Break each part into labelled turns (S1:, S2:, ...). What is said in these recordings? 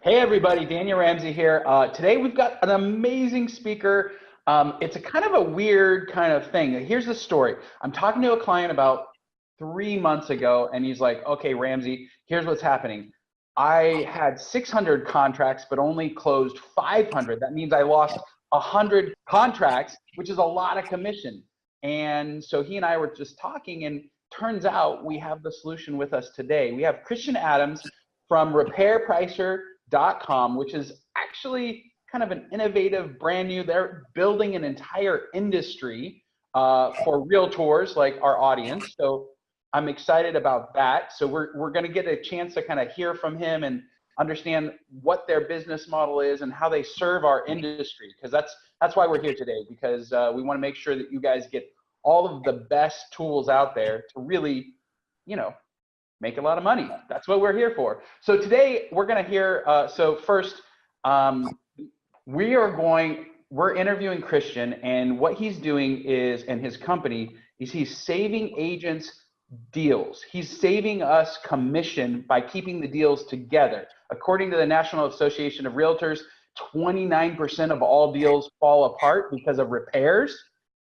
S1: Hey everybody, Daniel Ramsey here. Today we've got an amazing speaker. It's a kind of a weird kind of thing. Here's the story. I'm talking to a client about 3 months ago, and he's like, okay, Ramsey, here's what's happening. I had 600 contracts, but only closed 500. That means I lost 100 contracts, which is a lot of commission. And so he and I were just talking, and turns out we have the solution with us today. We have Christian Adams from RepairPricer.com, which is actually kind of an innovative, brand new. They're building an entire industry for realtors like our audience. So I'm excited about that. So we're going to get a chance to kind of hear from him and understand what their business model is and how they serve our industry. Because that's why we're here today, because we want to make sure that you guys get all of the best tools out there to really, make a lot of money. That's what we're here for. So today we're going to hear, so first, we're interviewing Christian, and what he's doing is, and his company is, he's saving agents deals. He's saving us commission by keeping the deals together. According to the National Association of Realtors, 29% of all deals fall apart because of repairs,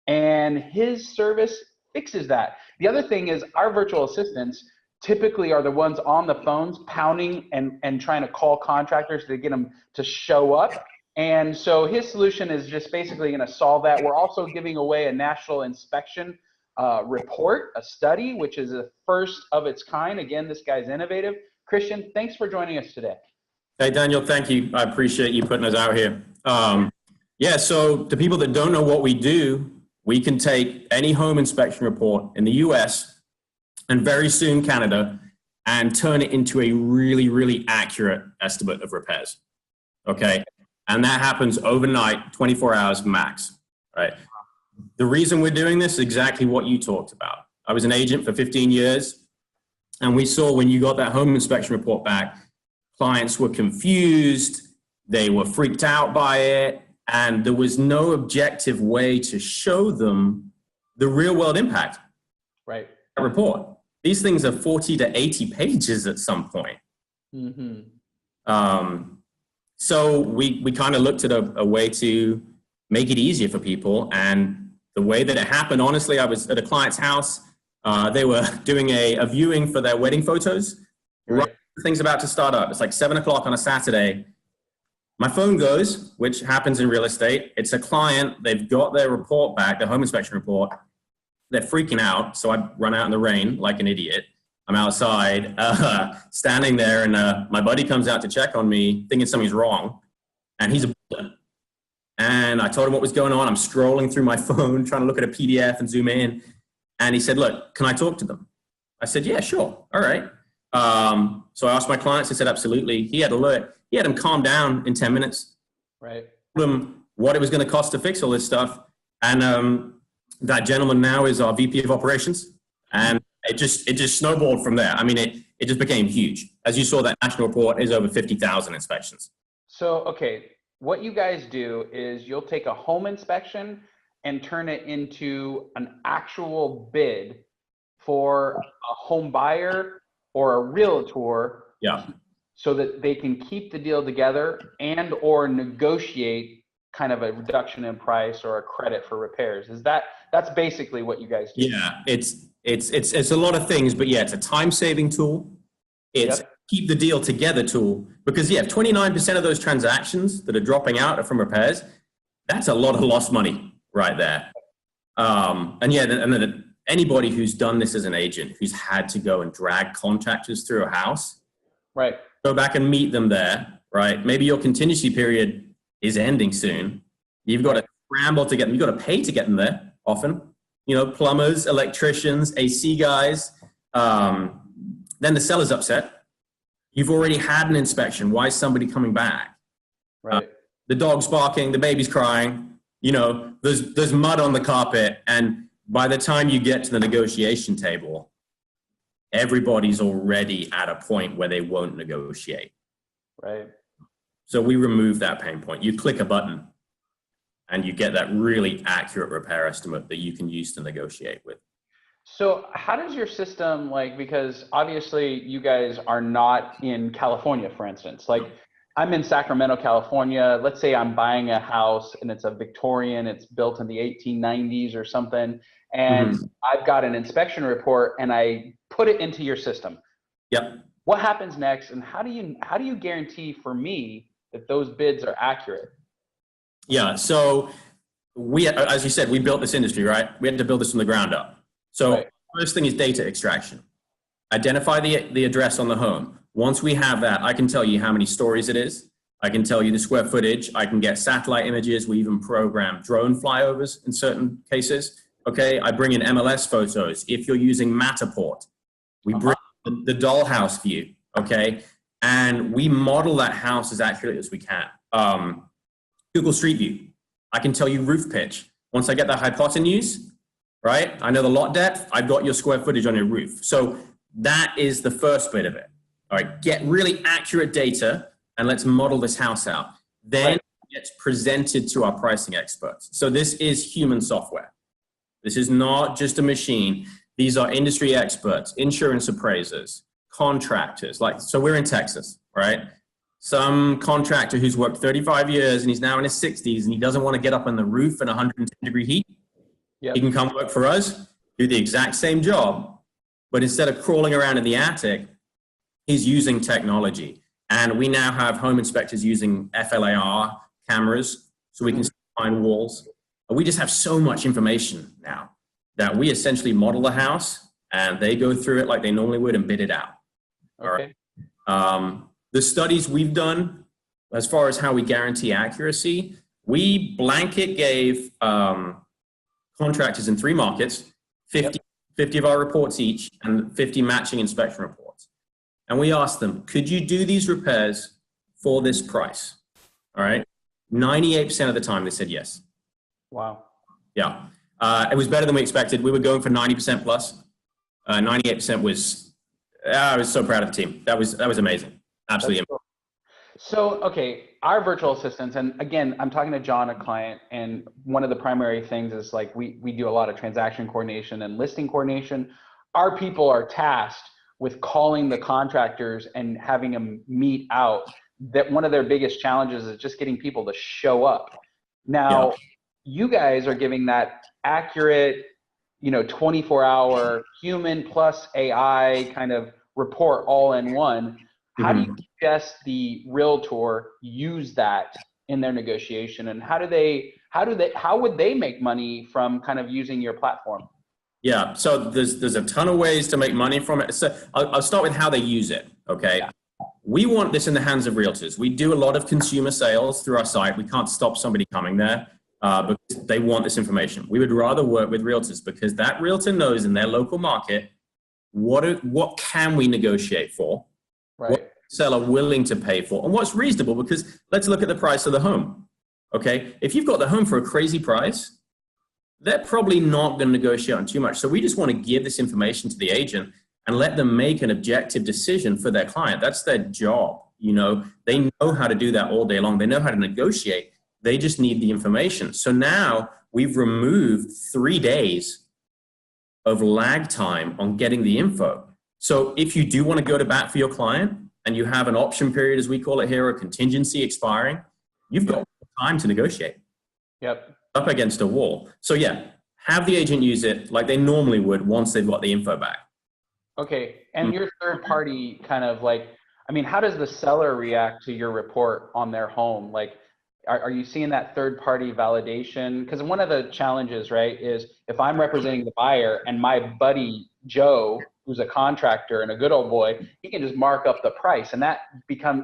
S1: and his service fixes that. The other thing is, our virtual assistants typically are the ones on the phones pounding and trying to call contractors to get them to show up. And so his solution is just basically going to solve that. We're also giving away a national inspection report, a study, which is the first of its kind. Again, this guy's innovative. Christian, thanks for joining us today.
S2: Hey, Daniel, thank you. I appreciate you putting us out here. So to people that don't know what we do, we can take any home inspection report in the US and very soon Canada, and turn it into a really, really accurate estimate of repairs, okay? And that happens overnight, 24 hours max, right? The reason we're doing this is exactly what you talked about. I was an agent for 15 years, and we saw when you got that home inspection report back, clients were confused, they were freaked out by it, and there was no objective way to show them the real world impact.
S1: Right.
S2: Report. These things are 40 to 80 pages at some point.
S1: Mm-hmm.
S2: So we kind of looked at a way to make it easier for people. And the way that it happened, honestly, I was at a client's house. They were doing a viewing for their wedding photos. Right. The thing's about to start up. It's like 7 o'clock on a Saturday. My phone goes, which happens in real estate. It's a client. They've got their report back, their home inspection report. They're freaking out, so I run out in the rain like an idiot. I'm outside, standing there, and my buddy comes out to check on me, thinking something's wrong, and he's a builder. And I told him what was going on. I'm scrolling through my phone, trying to look at a PDF and zoom in, and he said, look, can I talk to them? I said, yeah, sure, all right. So I asked my clients, he said, absolutely. He had him calm down in 10 minutes.
S1: Right.
S2: Told him what it was going to cost to fix all this stuff, and that gentleman now is our VP of operations, and it just snowballed from there. I mean, it just became huge. As you saw, that national report is over 50,000 inspections.
S1: So, okay, what you guys do is you'll take a home inspection and turn it into an actual bid for a home buyer or a realtor.
S2: Yeah.
S1: So that they can keep the deal together and or negotiate kind of a reduction in price or a credit for repairs. That's basically what you guys do?
S2: Yeah, it's a lot of things, but yeah, it's a time-saving tool. It's keep the deal together tool, because 29% of those transactions that are dropping out are from repairs. That's a lot of lost money right there. And then anybody who's done this as an agent, who's had to go and drag contractors through a house,
S1: right?
S2: Go back and meet them there, right? Maybe your contingency period is ending soon. You've got to scramble to get them. You've got to pay to get them there often. Plumbers, electricians, AC guys. Then the seller's upset. You've already had an inspection. Why is somebody coming back?
S1: Right.
S2: The dog's barking, the baby's crying. There's mud on the carpet. And by the time you get to the negotiation table, everybody's already at a point where they won't negotiate.
S1: Right.
S2: So we remove that pain point. You click a button and you get that really accurate repair estimate that you can use to negotiate with.
S1: So how does your system, because obviously you guys are not in California, for instance, I'm in Sacramento, California. Let's say I'm buying a house and it's a Victorian, it's built in the 1890s or something, and I've got an inspection report and I put it into your system.
S2: Yep.
S1: What happens next, and how do you guarantee for me that those bids are accurate?
S2: Yeah, so we, as you said, we built this industry, right? We had to build this from the ground up. So
S1: Right.
S2: First thing is data extraction. Identify the address on the home. Once we have that, I can tell you how many stories it is. I can tell you the square footage. I can get satellite images. We even program drone flyovers in certain cases. Okay, I bring in MLS photos. If you're using Matterport, we bring the dollhouse view, okay? And we model that house as accurately as we can. Google Street View. I can tell you roof pitch. Once I get the hypotenuse, right? I know the lot depth. I've got your square footage on your roof. So that is the first bit of it. All right, get really accurate data and let's model this house out. Then it gets presented to our pricing experts. So this is human software. This is not just a machine. These are industry experts, insurance appraisers, contractors. So we're in Texas, right? Some contractor who's worked 35 years and he's now in his 60s and he doesn't want to get up on the roof in 110-degree heat. Yep. He can come work for us, do the exact same job, but instead of crawling around in the attic, he's using technology. And we now have home inspectors using FLAR cameras so we can see behind walls. We just have so much information now that we essentially model the house and they go through it like they normally would and bid it out.
S1: Okay.
S2: All right. The studies we've done as far as how we guarantee accuracy, we blanket gave contractors in 3 markets 50 of our reports each and 50 matching inspection reports. And we asked them, could you do these repairs for this price? All right. 98% of the time they said yes.
S1: Wow.
S2: Yeah. It was better than we expected. We were going for 90% plus. 98% was, I was so proud of the team. That was amazing. Absolutely.
S1: Cool. So, okay, our virtual assistants, and again, I'm talking to John, a client, and one of the primary things is like we do a lot of transaction coordination and listing coordination. Our people are tasked with calling the contractors and having them meet out. That one of their biggest challenges is just getting people to show up. Now, you guys are giving that accurate, 24-hour human plus AI kind of report all in one. How do you suggest the realtor use that in their negotiation, and how would they make money from kind of using your platform?
S2: Yeah, so there's a ton of ways to make money from it. So I'll start with how they use it. Okay. Yeah. We want this in the hands of realtors. We do a lot of consumer sales through our site. We can't stop somebody coming there because they want this information. We would rather work with realtors because that realtor knows in their local market what can we negotiate for, right? What seller willing to pay for, and what's reasonable. Because let's look at the price of the home. Okay, if you've got the home for a crazy price, they're probably not going to negotiate on too much. So we just want to give this information to the agent and let them make an objective decision for their client. That's their job. They know how to do that all day long. They know how to negotiate. They just need the information. So now we've removed 3 days of lag time on getting the info. So if you do want to go to bat for your client and you have an option period, as we call it here, a contingency expiring, you've got time to negotiate.
S1: Yep.
S2: Up against a wall. So yeah, have the agent use it like they normally would once they've got the info back. Okay.
S1: And your third party kind of how does the seller react to your report on their home? Are you seeing that third party validation? Because one of the challenges, right, is if I'm representing the buyer and my buddy Joe, who's a contractor and a good old boy, he can just mark up the price, and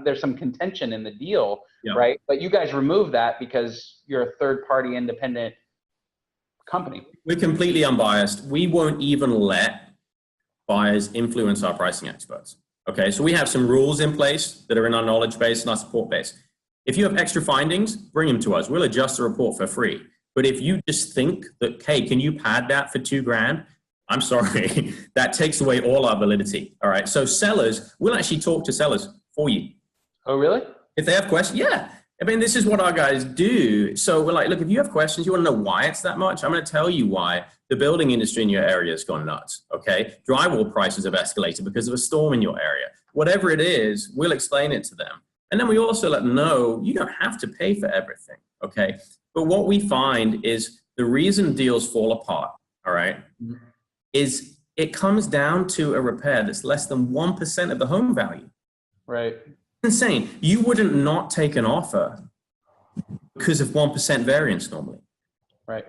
S1: there's some contention in the deal, right? But you guys remove that because you're a third party independent company.
S2: We're completely unbiased. We won't even let buyers influence our pricing experts. Okay, so we have some rules in place that are in our knowledge base and our support base. If you have extra findings, bring them to us. We'll adjust the report for free. But if you just think that, hey, can you pad that for $2,000? I'm sorry, that takes away all our validity. All right, so sellers, we'll actually talk to sellers for you.
S1: Oh, really?
S2: If they have questions, yeah. This is what our guys do. So we're like, look, if you have questions, you want to know why it's that much? I'm going to tell you why the building industry in your area has gone nuts, okay? Drywall prices have escalated because of a storm in your area. Whatever it is, we'll explain it to them. And then we also let them know you don't have to pay for everything, okay? But what we find is the reason deals fall apart, all right, is it comes down to a repair that's less than 1% of the home value.
S1: Right.
S2: Insane. You wouldn't not take an offer because of 1% variance normally.
S1: Right.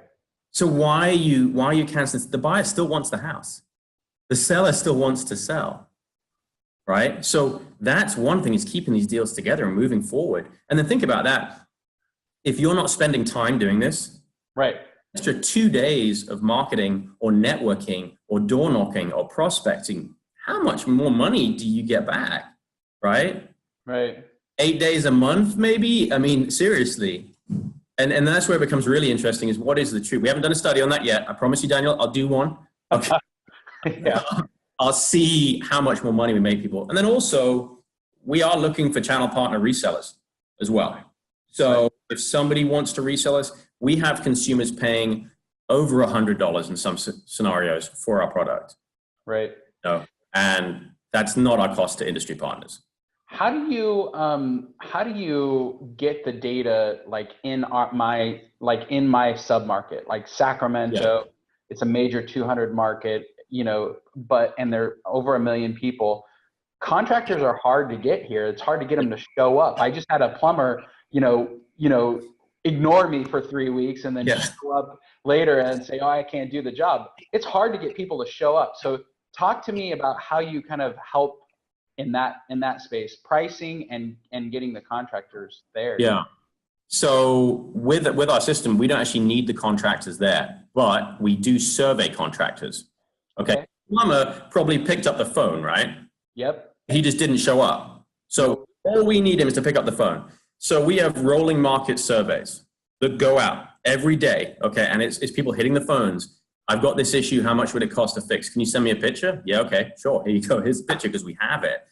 S2: So why are you canceling? The buyer still wants the house. The seller still wants to sell, right? So that's one thing, is keeping these deals together and moving forward. And then think about that. If you're not spending time doing this,
S1: right,
S2: extra 2 days of marketing or networking or door knocking or prospecting, how much more money do you get back, right?
S1: Right.
S2: 8 days a month, maybe? I mean, seriously. And that's where it becomes really interesting, is what is the truth? We haven't done a study on that yet. I promise you, Daniel, I'll do one. Okay. Yeah. I'll see how much more money we make people. And then also, we are looking for channel partner resellers as well. So if somebody wants to resell us, we have consumers paying over $100 in some scenarios for our product.
S1: Right.
S2: So, and that's not our cost to industry partners.
S1: How do you get the data like in my sub-market, like Sacramento? Yeah. It's a major 200 market, and they're over 1 million people. Contractors are hard to get here. It's hard to get them to show up. I just had a plumber, ignore me for 3 weeks and then show up later and say, oh, I can't do the job. It's hard to get people to show up. So talk to me about how you kind of help in that space, pricing and getting the contractors there.
S2: Yeah. So with our system, we don't actually need the contractors there, but we do survey contractors. Okay. Plumber probably picked up the phone, right?
S1: Yep.
S2: He just didn't show up. So all we need him is to pick up the phone. So we have rolling market surveys that go out every day. Okay. And it's people hitting the phones. I've got this issue. How much would it cost to fix? Can you send me a picture? Yeah. Okay. Sure. Here you go. Here's the picture, because we have it.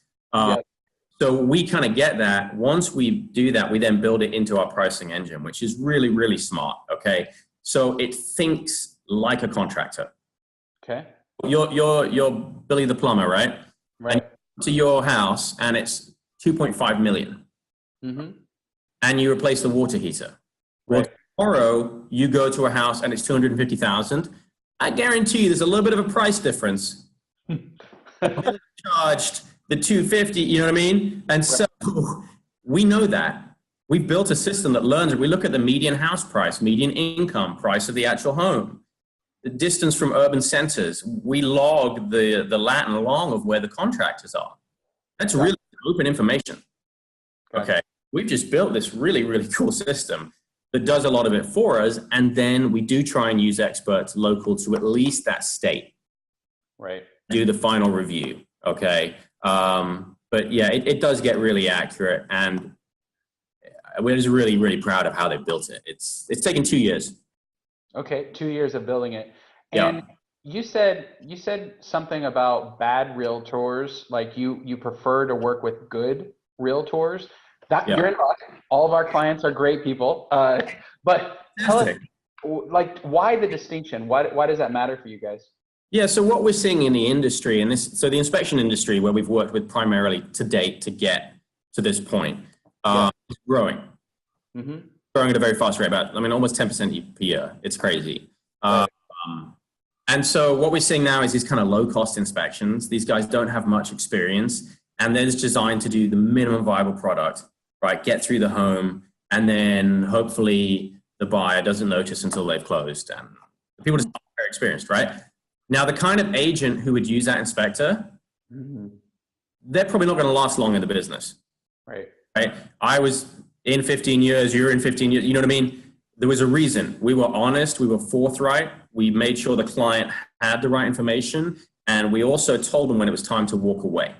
S2: So we kind of get that. Once we do that, we then build it into our pricing engine, which is really, really smart. Okay. So it thinks like a contractor.
S1: Okay.
S2: You're Billy the plumber, right?
S1: Right.
S2: And to your house, and it's 2.5 million.
S1: Mm-hmm.
S2: And you replace the water heater.
S1: Right.
S2: Well, tomorrow you go to a house and it's 250,000. I guarantee you there's a little bit of a price difference. Charged the 250, you know what I mean? And so we know that. We've built a system that learns it. We look at the median house price, median income, price of the actual home, the distance from urban centers. We log the lat and long of where the contractors are. That's really open information. Okay. We've just built this really, really cool system that does a lot of it for us. And then we do try and use experts local to at least that state.
S1: Right.
S2: Do the final review. Okay. But yeah, it does get really accurate, and we're just really, really proud of how they built it. It's taken 2 years.
S1: Okay. 2 years of building it. And you said something about bad realtors, like you prefer to work with good realtors. You're in luck. All of our clients are great people. But tell us, like, why the distinction? Why does that matter for you guys?
S2: Yeah, so what we're seeing in the industry, so the inspection industry, where we've worked with primarily to date to get to this point, is growing. Mm-hmm. Growing at a very fast rate, almost 10% per year. It's crazy. And so what we're seeing now is these kind of low-cost inspections. These guys don't have much experience, and they're just designed to do the minimum viable product, right? Get through the home, and then hopefully the buyer doesn't notice until they've closed. And people just aren't very experienced, right? Now, the kind of agent who would use that inspector, they're probably not going to last long in the business.
S1: Right.
S2: I was in 15 years, you're in 15 years, you know what I mean? There was a reason. We were honest, we were forthright, we made sure the client had the right information, and we also told them when it was time to walk away.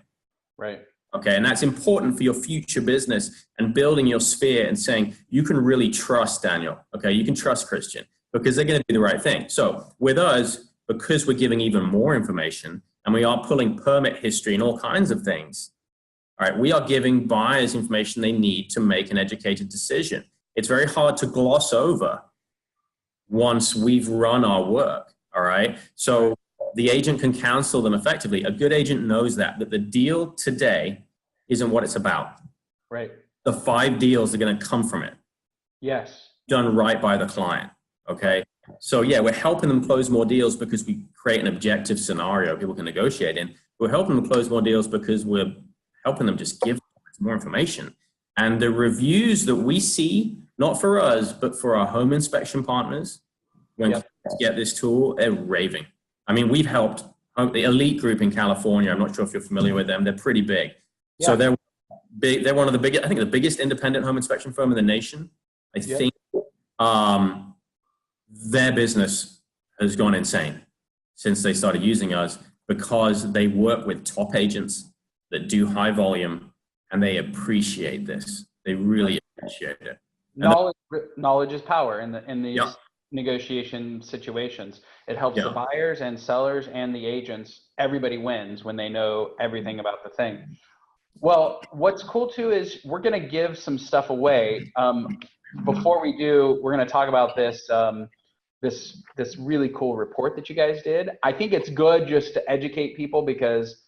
S1: Right.
S2: Okay, and that's important for your future business and building your sphere and saying, you can really trust Daniel, okay? You can trust Christian, because they're going to do the right thing. So with us, because we're giving even more information and we are pulling permit history and all kinds of things, all right, we are giving buyers information they need to make an educated decision. It's very hard to gloss over once we've run our work, all right? So the agent can counsel them effectively. A good agent knows that the deal today isn't what it's about.
S1: Right.
S2: the 5 deals are going to come from it.
S1: Yes.
S2: Done right by the client. Okay. So yeah, we're helping them close more deals because we create an objective scenario people can negotiate in. We're helping them close more deals because we're helping them just give more information. And the reviews that we see, not for us, but for our home inspection partners, when
S1: Yep.
S2: clients get this tool, they're raving. I mean, we've helped the Elite Group in California. I'm not sure if you're familiar with them. They're pretty big.
S1: Yeah.
S2: So they're big. They're one of the biggest, I think the biggest independent home inspection firm in the nation. I think their business has gone insane since they started using us because they work with top agents that do high volume and they appreciate this. They really appreciate it.
S1: Knowledge is power in these negotiation situations. It helps the buyers and sellers and the agents. Everybody wins when they know everything about the thing. Well, what's cool too is we're going to give some stuff away. Before we do, we're going to talk about this this really cool report that you guys did. I think it's good just to educate people because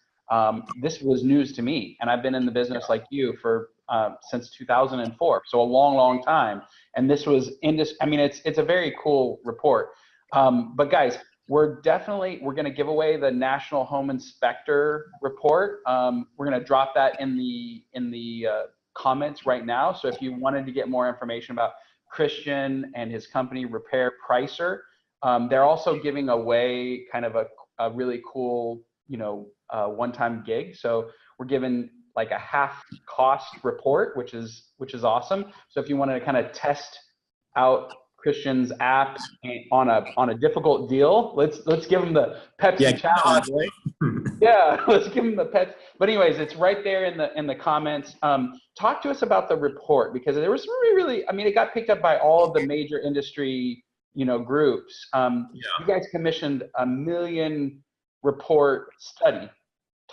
S1: this was news to me, and I've been in the business like you for since 2004, so a long time. And this was I mean, it's a very cool report. But guys, we're going to give away the National Home Inspector report. We're going to drop that in the comments right now. So if you wanted to get more information about Christian and his company Repair Pricer, they're also giving away kind of a really cool, one-time gig. So we're giving like a half cost report, which is awesome. So if you want to kind of test out Christian's app on a difficult deal, let's give him the Pepsi challenge. Right? Yeah, let's give him the Pepsi. But anyways, it's right there in the comments. Talk to us about the report because there was really, I mean, it got picked up by all of the major industry groups. You guys commissioned a 1 million report study.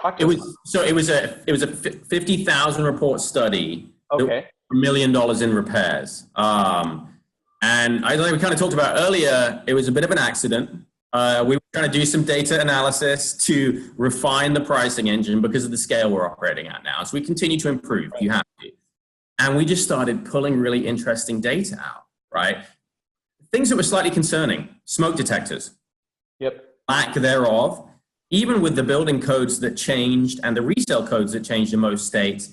S1: Talk to us.
S2: It was a 50,000 report study.
S1: Okay.
S2: $1 million in repairs. And like we kind of talked about earlier, it was a bit of an accident. We were trying to do some data analysis to refine the pricing engine because of the scale we're operating at now. So we continue to improve. You have to. And we just started pulling really interesting data out, right? Things that were slightly concerning, smoke detectors.
S1: Yep.
S2: Lack thereof. Even with the building codes that changed and the resale codes that changed in most states,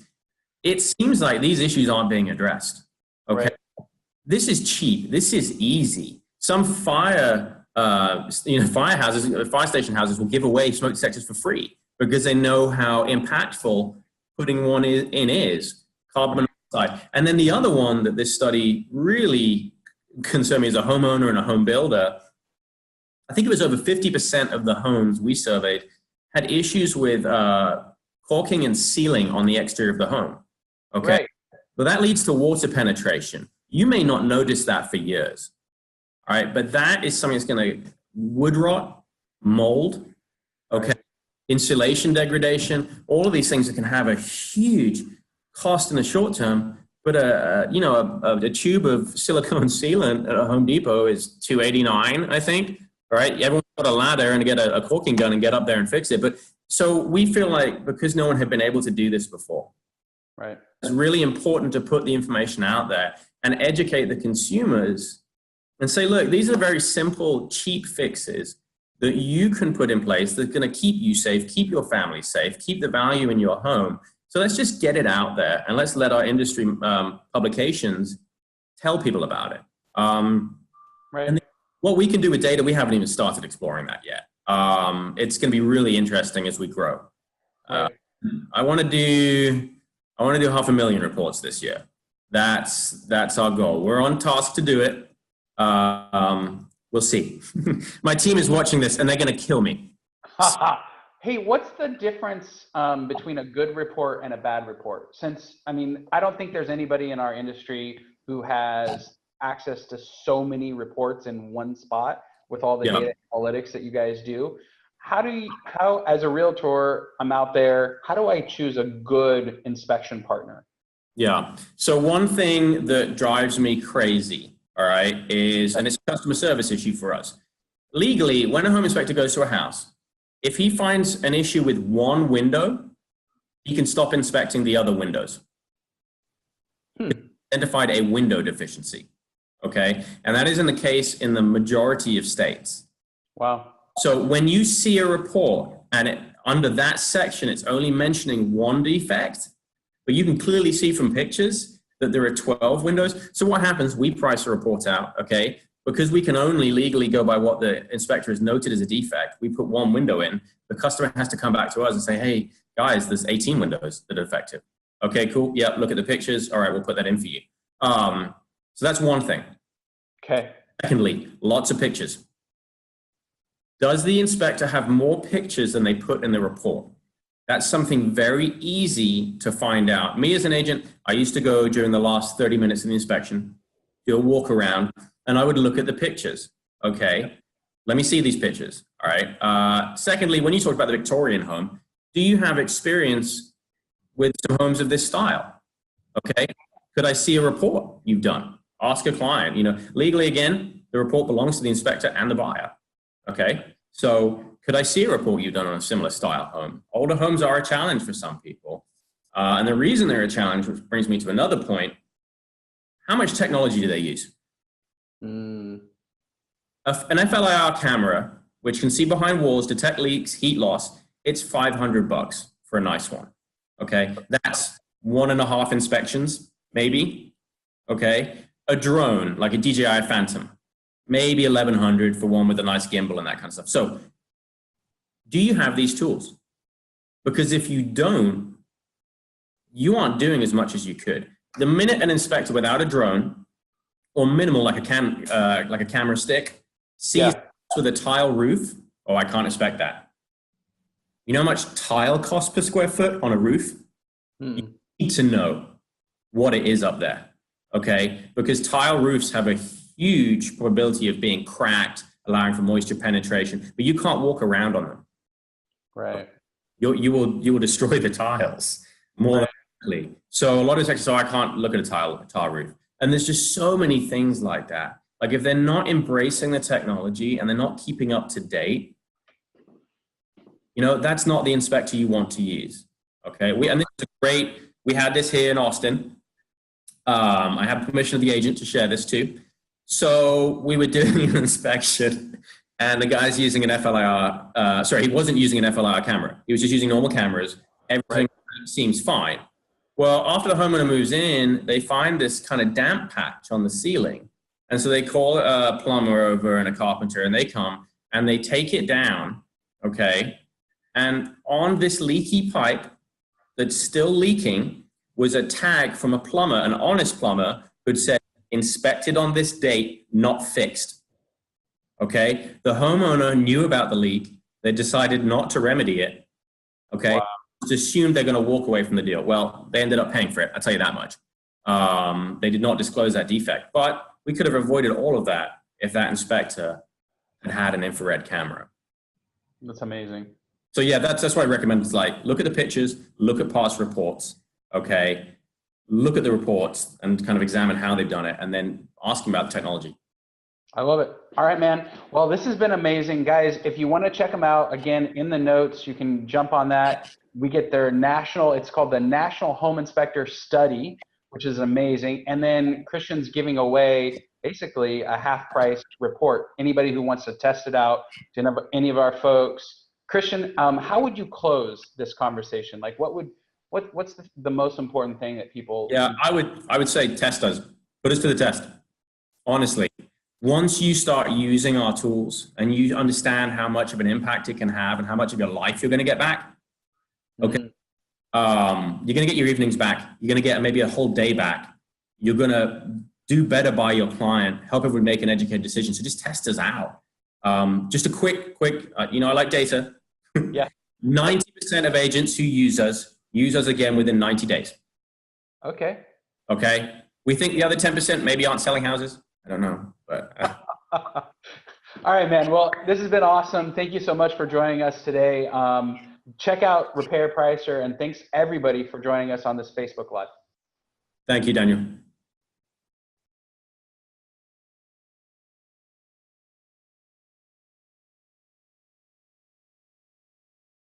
S2: it seems like these issues aren't being addressed. Okay.
S1: Right.
S2: This is cheap. This is easy. Some fire station houses will give away smoke detectors for free because they know how impactful putting one in is, carbon monoxide. And then the other one that this study really concerned me as a homeowner and a home builder, I think it was over 50% of the homes we surveyed had issues with caulking and sealing on the exterior of the home. Okay.
S1: Right.
S2: But that leads to water penetration. You may not notice that for years. All right. But that is something that's going to wood rot, mold, okay, right. Insulation degradation, all of these things that can have a huge cost in the short term. But a tube of silicone sealant at a Home Depot is $289, I think. Right? Everyone's got a ladder and get a caulking gun and get up there and fix it. But so we feel like because no one had been able to do this before,
S1: right?
S2: It's really important to put the information out there and educate the consumers and say, look, these are very simple, cheap fixes that you can put in place that's going to keep you safe, keep your family safe, keep the value in your home. So let's just get it out there and let's let our industry publications tell people about it.
S1: Right.
S2: And what we can do with data, we haven't even started exploring that yet. It's going to be really interesting as we grow.
S1: Right.
S2: I want to do 500,000 reports this year. That's our goal. We're on task to do it. We'll see. My team is watching this and they're going to kill me.
S1: Hey, what's the difference between a good report and a bad report? Since, I mean, I don't think there's anybody in our industry who has access to so many reports in one spot with all the data analytics that you guys do. How as a realtor, I'm out there, how do I choose a good inspection partner?
S2: Yeah. So one thing that drives me crazy, all right, is, and it's a customer service issue for us. Legally, when a home inspector goes to a house, if he finds an issue with one window, he can stop inspecting the other windows. identified a window deficiency. Okay, and that isn't the case in the majority of states.
S1: Wow.
S2: So when you see a report and under that section, it's only mentioning one defect, but you can clearly see from pictures that there are 12 windows. So what happens? We price a report out, okay? Because we can only legally go by what the inspector has noted as a defect. We put one window in. The customer has to come back to us and say, hey, guys, there's 18 windows that are defective. Okay, cool. Yeah, look at the pictures. All right, we'll put that in for you. So that's one thing.
S1: Okay.
S2: Secondly, lots of pictures. Does the inspector have more pictures than they put in the report? That's something very easy to find out. Me as an agent, I used to go during the last 30 minutes of the inspection, do a walk around, and I would look at the pictures. Okay, let me see these pictures. All right. Secondly, when you talk about the Victorian home, do you have experience with some homes of this style? Okay, could I see a report you've done? Ask a client. You know, legally, again, the report belongs to the inspector and the buyer. Okay, so could I see a report you've done on a similar style home? Older homes are a challenge for some people. And the reason they're a challenge, which brings me to another point, how much technology do they use? An FLIR camera, which can see behind walls, detect leaks, heat loss, it's $500 for a nice one. Okay, that's 1.5 inspections, maybe. Okay, a drone, like a DJI Phantom, maybe $1,100 for one with a nice gimbal and that kind of stuff. So do you have these tools? Because if you don't, you aren't doing as much as you could. The minute an inspector without a drone or minimal, like a camera stick, sees with a tile roof, oh, I can't inspect that. You know how much tile costs per square foot on a roof? You need to know what it is up there, okay? Because tile roofs have a huge probability of being cracked, allowing for moisture penetration, but you can't walk around on them.
S1: Right.
S2: You will destroy the tiles more likely. So a lot of inspectors say, I can't look at a tile roof. And there's just so many things like that. Like if they're not embracing the technology and they're not keeping up to date, you know, that's not the inspector you want to use. Okay. And this is great. We had this here in Austin. I have permission of the agent to share this too. So we were doing an inspection and the guy's using an FLIR, he wasn't using an FLIR camera. He was just using normal cameras. Everything seems fine. Well, after the homeowner moves in, they find this kind of damp patch on the ceiling. And so they call a plumber over and a carpenter and they come and they take it down, okay? And on this leaky pipe that's still leaking was a tag from a plumber, an honest plumber, who'd said, inspected on this date, not fixed. Okay, the homeowner knew about the leak. They decided not to remedy it. Okay, just assumed they're going to walk away from the deal. Well, they ended up paying for it. I'll tell you that much. They did not disclose that defect, but we could have avoided all of that if that inspector had had an infrared camera.
S1: That's amazing.
S2: So yeah, that's why I recommend. It's like, look at the pictures, look at past reports. Okay, look at the reports and kind of examine how they've done it, and then ask them about the technology.
S1: I love it. All right, man. Well, this has been amazing. Guys, if you want to check them out, again, in the notes, you can jump on that. We get their it's called the National Home Inspector Study, which is amazing. And then Christian's giving away basically a half-price report. Anybody who wants to test it out, to any of our folks. Christian, how would you close this conversation? Like, what's the most important thing that people?
S2: Yeah, I would say test us. Put us to the test. Honestly. Once you start using our tools and you understand how much of an impact it can have and how much of your life you're going to get back, okay, you're going to get your evenings back. You're going to get maybe a whole day back. You're going to do better by your client, help everyone make an educated decision. So just test us out. Just a quick, I like data.
S1: Yeah.
S2: 90% of agents who use us again within 90 days.
S1: Okay.
S2: Okay. We think the other 10% maybe aren't selling houses. I don't know, but.
S1: All right, man. Well, this has been awesome. Thank you so much for joining us today. Check out Repair Pricer, and thanks everybody for joining us on this Facebook Live.
S2: Thank you, Daniel.